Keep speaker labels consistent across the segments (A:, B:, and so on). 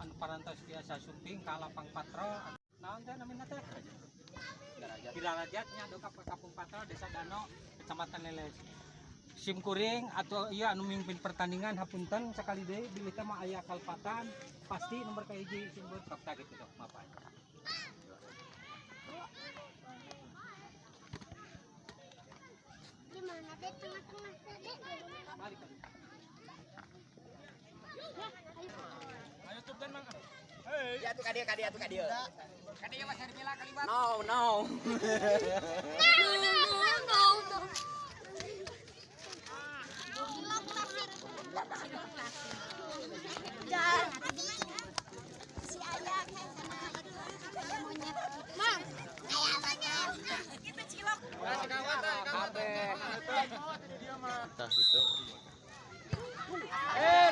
A: anu parantos biasa sumping ka lapang patrol. Naon teh namina teh? Dirarajatnya do ka kampung patrol Desa Dano, Kecamatan Leles. Sim kuring atau iya anu mimpin pertandingan hapunten sekali deui bilih teh mah aya kalpatan pasti nomor kahiji simbol sok gitu dok maaf.
B: Di mana deh tengah-tengah tadi?
A: Ayo tuh dan mang.
C: Ya tuh kadia. Kadia masih dipila kali bang. No.
B: No. Jangan. Si ayah kan sama itu monyet. Mang, ayah macam. Kita cilok.
C: Entah gitu.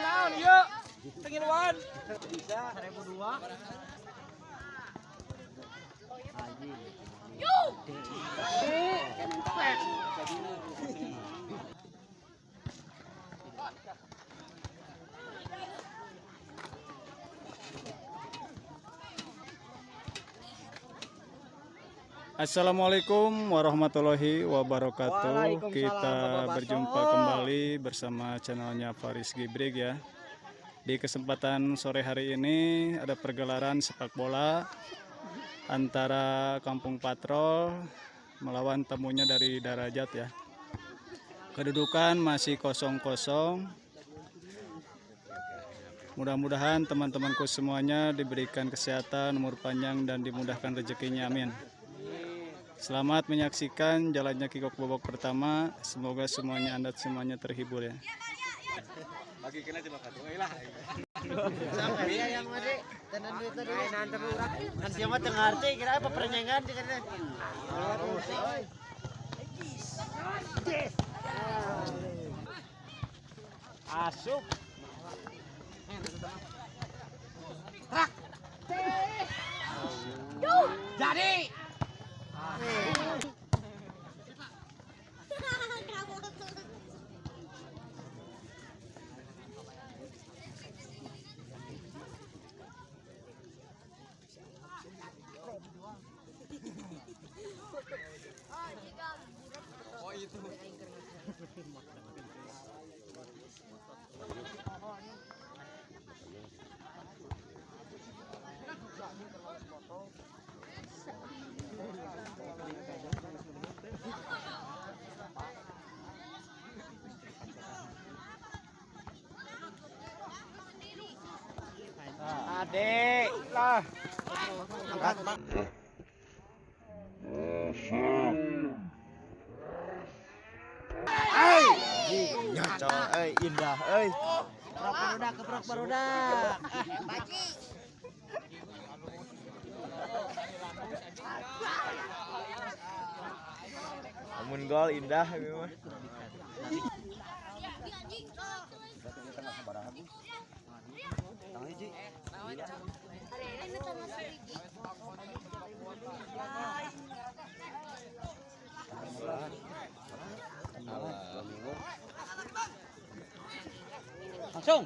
A: Naon yuk. Tengiluan. Bisa 1002.
D: Assalamualaikum warahmatullahi wabarakatuh. Kita berjumpa kembali bersama channelnya Faris Gibrig ya. Di kesempatan sore hari ini ada pergelaran sepak bola antara Kampung Patrol melawan tamunya dari Darajat ya. Kedudukan masih 0-0. Mudah-mudahan teman-temanku semuanya diberikan kesehatan, umur panjang dan dimudahkan rezekinya, amin. Selamat menyaksikan jalannya kick-off babak pertama. Semoga Anda semuanya terhibur ya.
C: Bagi kena cuma satu lah.
E: Sampai yang mati tenan itu tadi nanti urang kan siapa tengah arti kira apa perenyangan di kana asup
A: Jadi
E: adek lah angkat mak indah keprok barudak amun gol indah memang
A: langsung.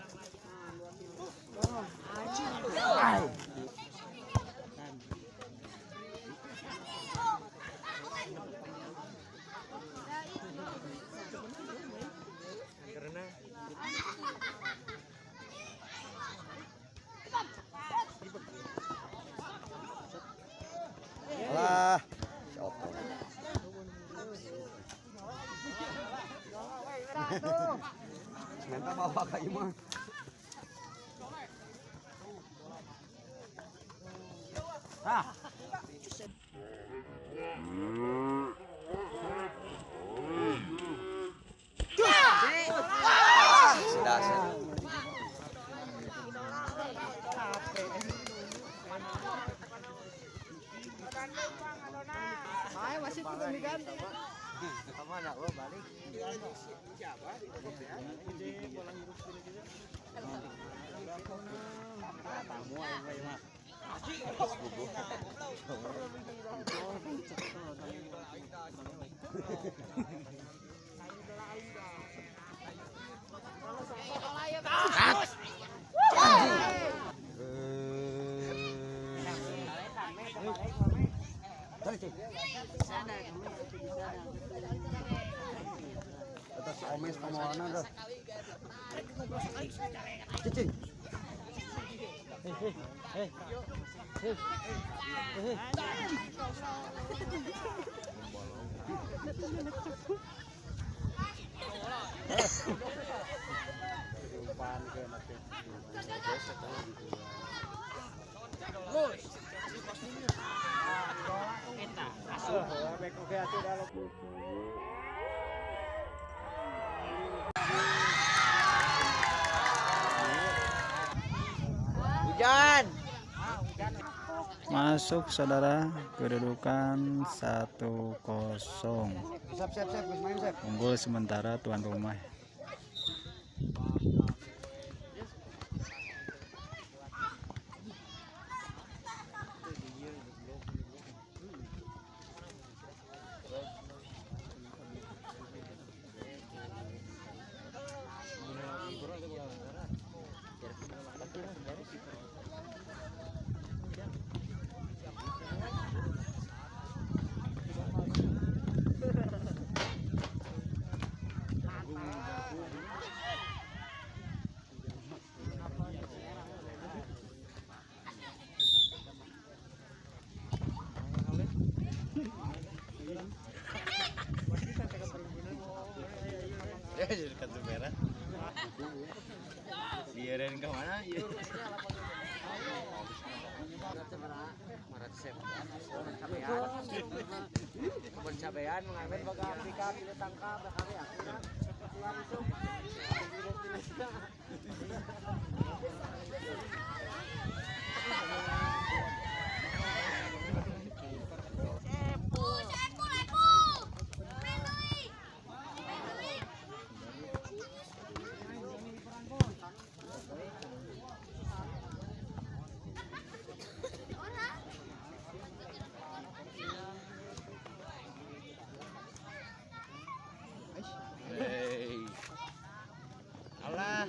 C: Wah. Nanti bawa kayu mah.
E: masih kita diganti
C: Mana lo balik?
E: sih?
C: Atas omes pemohonan dah.
E: Cicing. Hujan.
D: Masuk saudara, kedudukan 1-0.
C: Siap, Gus main siap.
D: Unggul sementara tuan rumah.
E: Ya jadi kartu merah. Biarin ke mana? Pencabean mengambil baga Afrika pilih tangkap kali ya. Alah.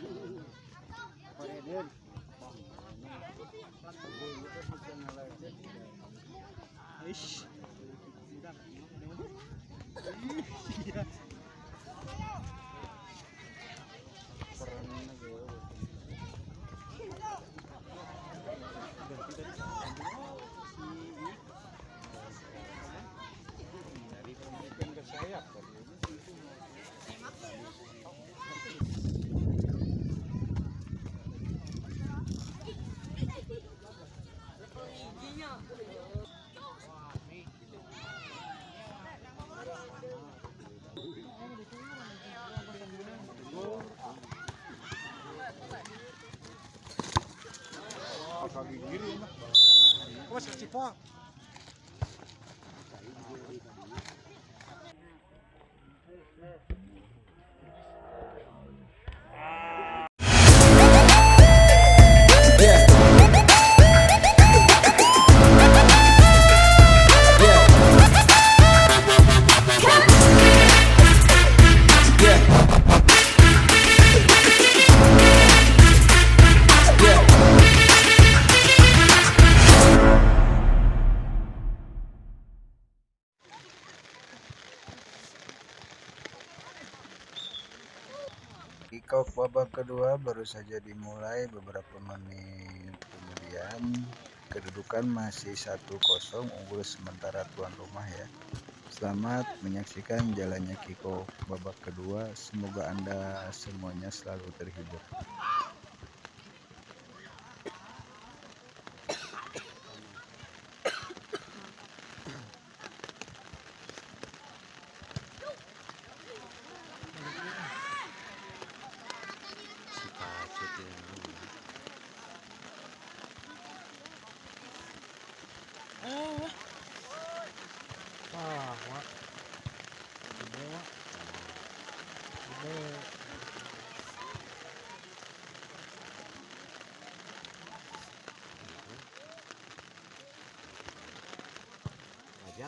F: Kick-off babak kedua baru saja dimulai beberapa menit kemudian. Kedudukan masih 1-0 unggul sementara tuan rumah ya. Selamat menyaksikan jalannya kick-off babak kedua. Semoga Anda semuanya selalu terhibur.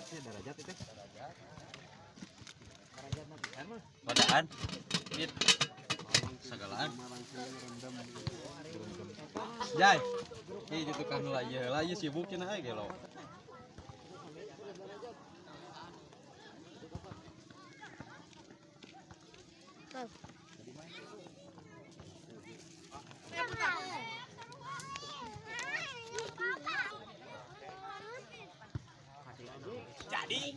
E: Darajat itu. Padaan. Fit. Sagalaan. Jai. Ini tukang laya sibuk cenah ge lo.
C: Jadi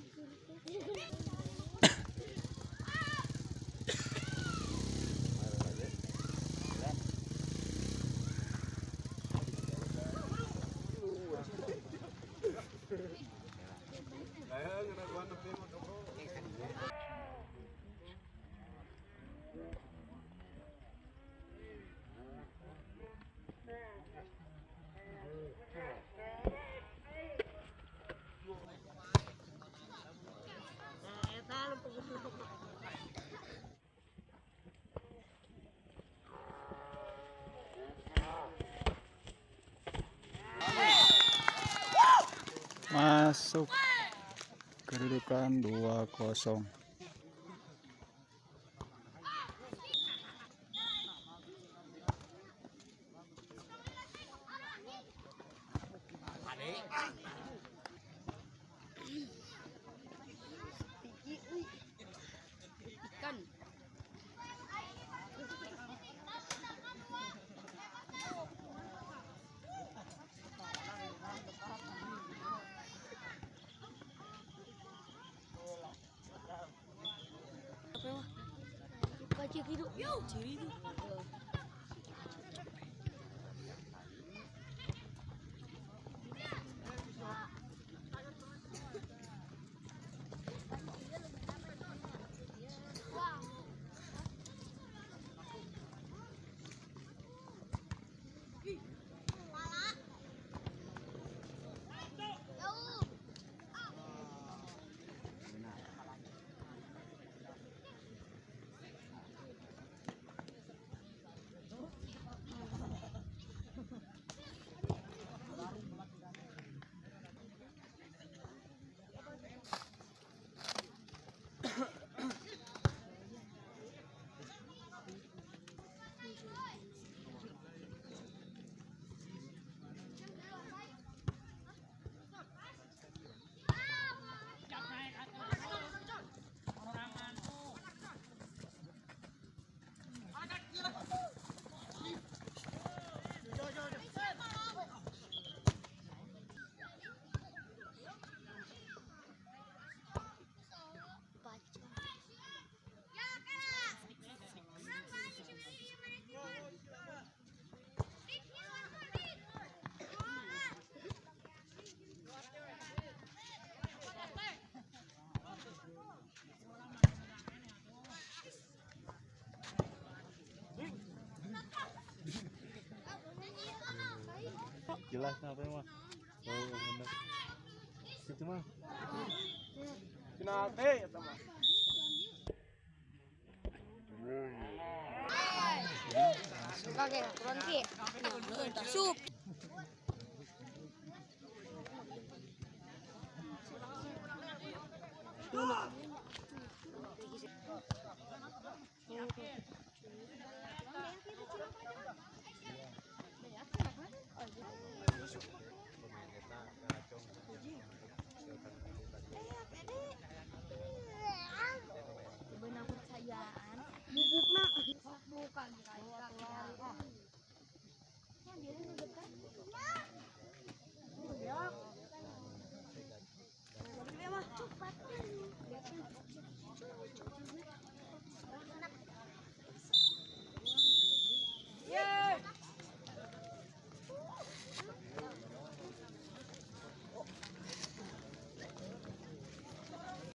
D: Masuk. Kedudukan 2-0.
E: Jelas apa mah? Oh, bener. Itu mah. Kenapa ya, teman?
B: Oke, berhenti. Sup.